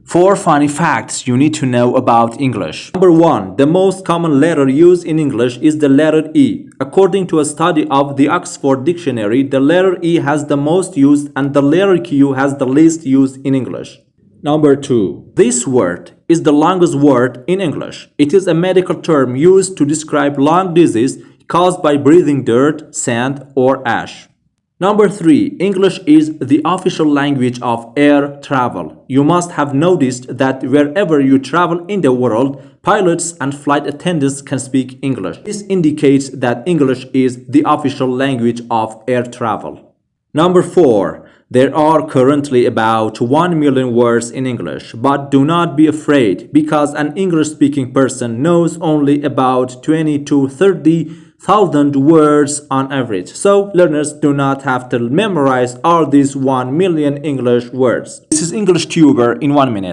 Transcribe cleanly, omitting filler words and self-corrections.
4 funny facts you need to know about English. Number 1. The most common letter used in English is the letter E. According to a study of the Oxford Dictionary, the letter E has the most used and the letter Q has the least used in English. Number 2. This word is the longest word in English. It is a medical term used to describe lung disease caused by breathing dirt, sand, or ash. Number 3. English is the official language of air travel. You must have noticed that wherever you travel in the world, pilots and flight attendants can speak English. This indicates that English is the official language of air travel. Number 4. There are currently about 1 million words in English, but do not be afraid because an English-speaking person knows only about 20 to 30,000 words on average. So learners do not have to memorize all these 1 million English words. This is English Tuber in 1 minute.